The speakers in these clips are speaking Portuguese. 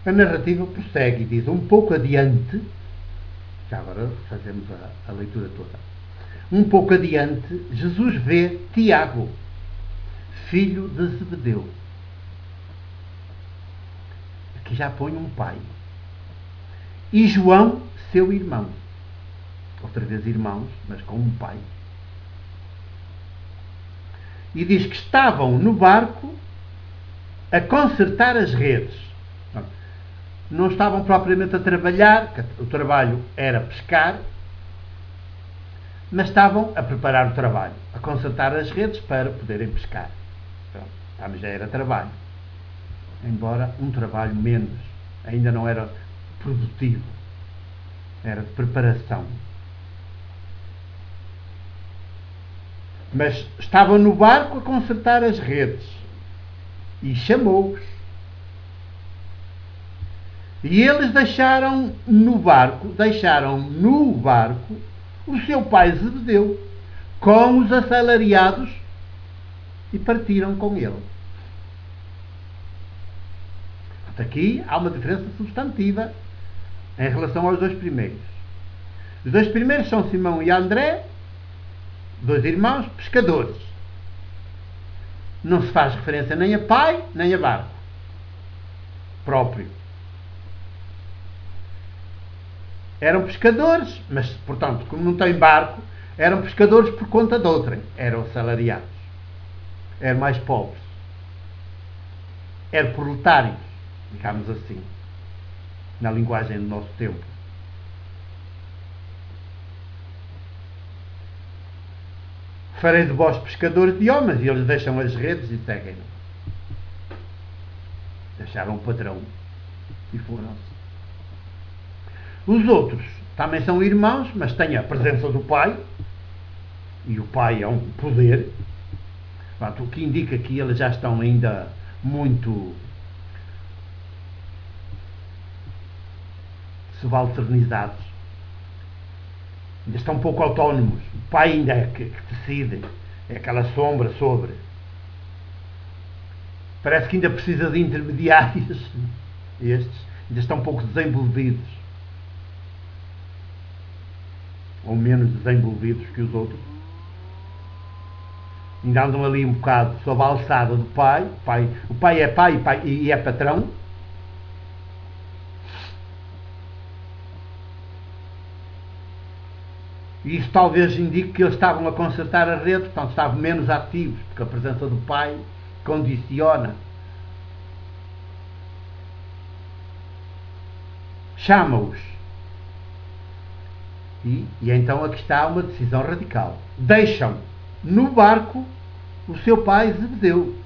A narrativa prossegue e diz, um pouco adiante, já agora fazemos a leitura toda, um pouco adiante, Jesus vê Tiago, filho de Zebedeu. Aqui já põe um pai. E João, seu irmão. Outra vez irmãos, mas com um pai. E diz que estavam no barco a consertar as redes. Não estavam propriamente a trabalhar, o trabalho era pescar, mas estavam a preparar o trabalho, a consertar as redes para poderem pescar. Também já era trabalho. Embora um trabalho menos, ainda não era produtivo, era de preparação. Mas estavam no barco a consertar as redes e chamou-os. E eles deixaram no barco o seu pai Zebedeu com os assalariados e partiram com ele. Aqui há uma diferença substantiva em relação aos dois primeiros. Os dois primeiros são Simão e André, dois irmãos pescadores. Não se faz referência nem a pai, nem a barco próprio. Eram pescadores, mas, portanto, como não têm barco, eram pescadores por conta de outrem. Eram assalariados. Eram mais pobres. Eram proletários, digamos assim, na linguagem do nosso tempo. Farei de vós pescadores de homens, e eles deixam as redes e seguem-no. Deixaram o patrão e foram-se. Os outros também são irmãos, mas têm a presença do pai, e o pai é um poder, o que indica que eles já estão ainda muito subalternizados, ainda estão um pouco autónomos. O pai ainda é que decide, é aquela sombra sobre. Parece que ainda precisa de intermediários. Estes ainda estão um pouco desenvolvidos, ou menos desenvolvidos que os outros. Ainda andam ali um bocado sob a alçada do pai. O pai é pai e é patrão. E isso talvez indique que eles estavam a consertar a rede, portanto estavam menos ativos, porque a presença do pai condiciona. Chama-os. E então aqui está uma decisão radical. Deixam no barco o seu pai Zebedeu.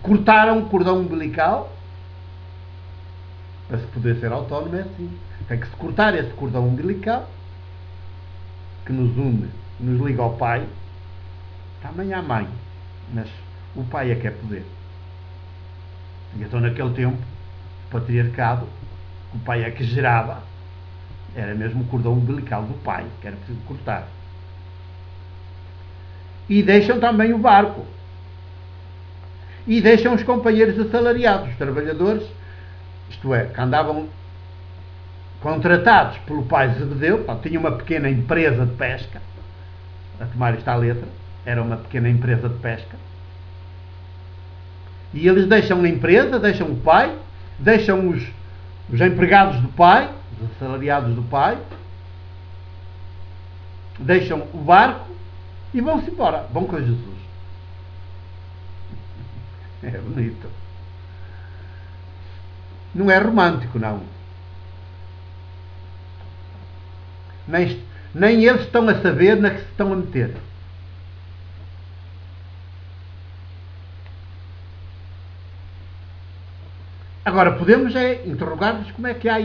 Cortaram o cordão umbilical. Para se poder ser autónomo é assim. Tem que se cortar esse cordão umbilical que nos une, nos liga ao pai, também à mãe, mas o pai é que é poder. E então naquele tempo, o patriarcado, o pai é que gerava, era mesmo o cordão umbilical do pai, que era preciso cortar. E deixam também o barco. E deixam os companheiros assalariados, os trabalhadores, isto é, que andavam contratados pelo pai Zebedeu, tinha uma pequena empresa de pesca, a tomar esta letra, era uma pequena empresa de pesca, e eles deixam a empresa, deixam o pai, deixam os empregados do pai, os assalariados do pai, deixam o barco e vão-se embora, vão com Jesus. É bonito. Não é romântico, não. Nem eles estão a saber na que se estão a meter. Agora, podemos interrogar-nos como é que há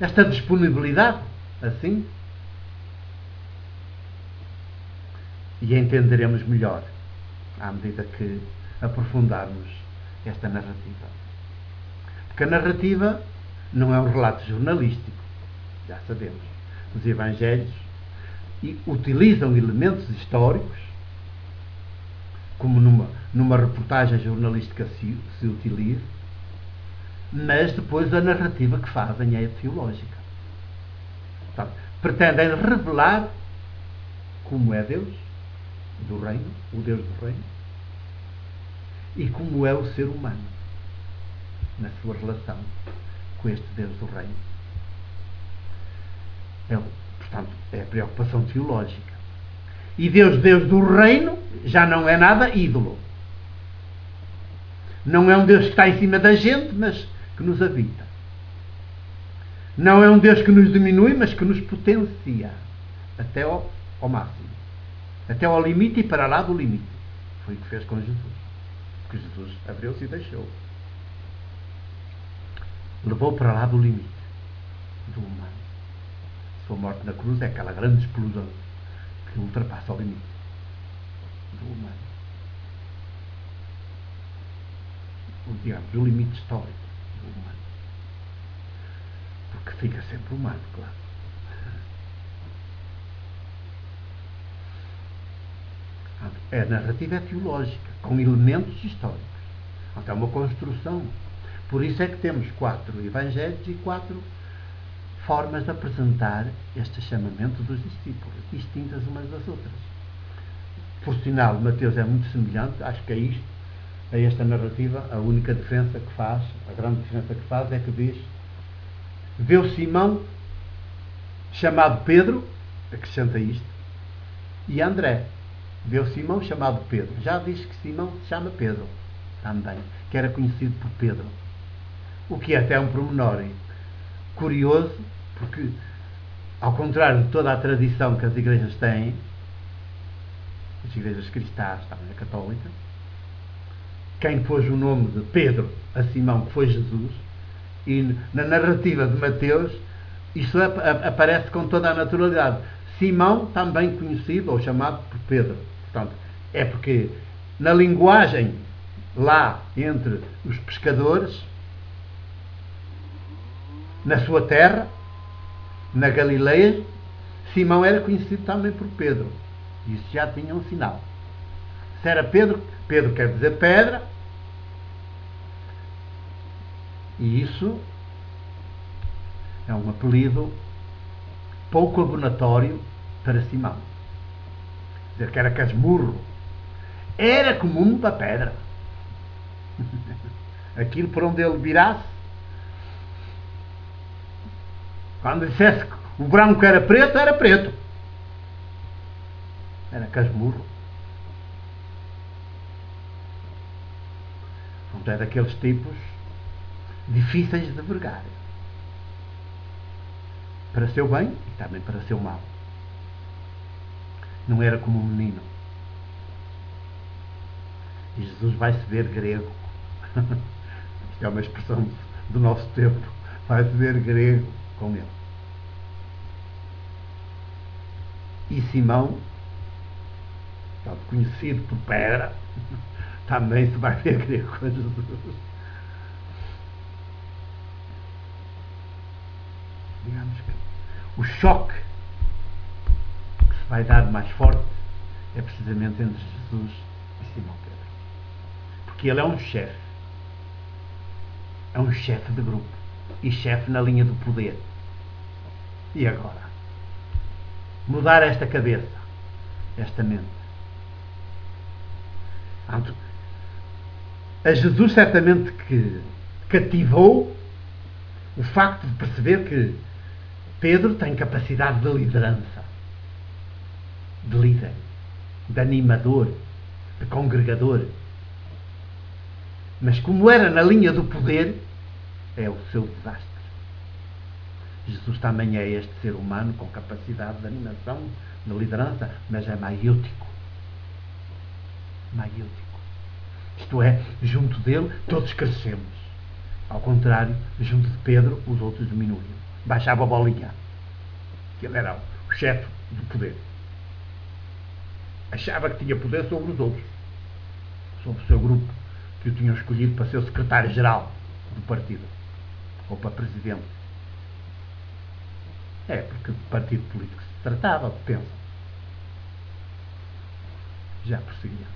esta disponibilidade, assim, e entenderemos melhor à medida que aprofundarmos esta narrativa. Porque a narrativa não é um relato jornalístico, já sabemos. Os evangelhos utilizam elementos históricos, como numa reportagem jornalística se utiliza, Mas depois a narrativa que fazem é teológica. Portanto, pretendem revelar como é Deus do reino, o Deus do reino, e como é o ser humano na sua relação com este Deus do reino. Portanto, é a preocupação teológica. E Deus do reino, já não é nada ídolo. Não é um Deus que está em cima da gente, mas que nos habita. Não é um Deus que nos diminui, mas que nos potencia até ao máximo. Até ao limite e para lá do limite. Foi o que fez com Jesus. Porque Jesus abriu-se e deixou. Levou para lá do limite do humano. Sua morte na cruz é aquela grande explosão que ultrapassa o limite do humano. Digamos, o limite histórico do humano. Porque fica sempre humano, claro. A narrativa é teológica, com elementos históricos. Então é uma construção. Por isso é que temos 4 evangelhos e 4 formas de apresentar este chamamento dos discípulos, distintas umas das outras. Por sinal, Mateus é muito semelhante, acho que é isto, a esta narrativa. A única diferença que faz, a grande diferença que faz, é que diz: vê-o Simão, chamado Pedro, acrescenta isto, e André. Vê-o Simão, chamado Pedro. Já diz que Simão se chama Pedro, também, que era conhecido por Pedro. O que é até um pormenor curioso, porque, ao contrário de toda a tradição que as igrejas têm, as igrejas cristãs, também a católica, quem pôs o nome de Pedro a Simão, que foi Jesus, e na narrativa de Mateus, isso aparece com toda a naturalidade. Simão, também conhecido ou chamado por Pedro. Portanto, é porque na linguagem lá entre os pescadores, na sua terra, na Galileia, Simão era conhecido também por Pedro. Isso já tinha um sinal. Se era Pedro, Pedro quer dizer pedra, e isso é um apelido pouco abonatório para Simão. Dizer que era casmurro. Era comum para pedra. Aquilo por onde ele virasse, quando dissesse que o branco era preto, era preto. Era casmurro. Então é daqueles tipos difíceis de vergar. Para seu bem e também para seu mal. Não era como um menino. E Jesus vai-se ver grego. Isto é uma expressão do nosso tempo. Vai-se ver grego com ele. E Simão, conhecido por pedra, também se vai ver grego com Jesus. Digamos que o choque que se vai dar mais forte é precisamente entre Jesus e Simão Pedro. Porque ele é um chefe. É um chefe de grupo. E chefe na linha do poder. E agora? Mudar esta cabeça. Esta mente. Portanto, a Jesus certamente que cativou o facto de perceber que Pedro tem capacidade de liderança, de líder, de animador, de congregador. Mas como era na linha do poder, é o seu desastre. Jesus também é este ser humano com capacidade de animação, de liderança, mas é maiútico. Maiútico. Isto é, junto dele todos crescemos. Ao contrário, junto de Pedro os outros diminuíam. Baixava a bolinha. Ele era o chefe do poder. Achava que tinha poder sobre os outros. Sobre o seu grupo, que o tinham escolhido para ser o secretário-geral do partido. Ou para presidente. É, porque de partido político se tratava, pensa. Já prosseguia.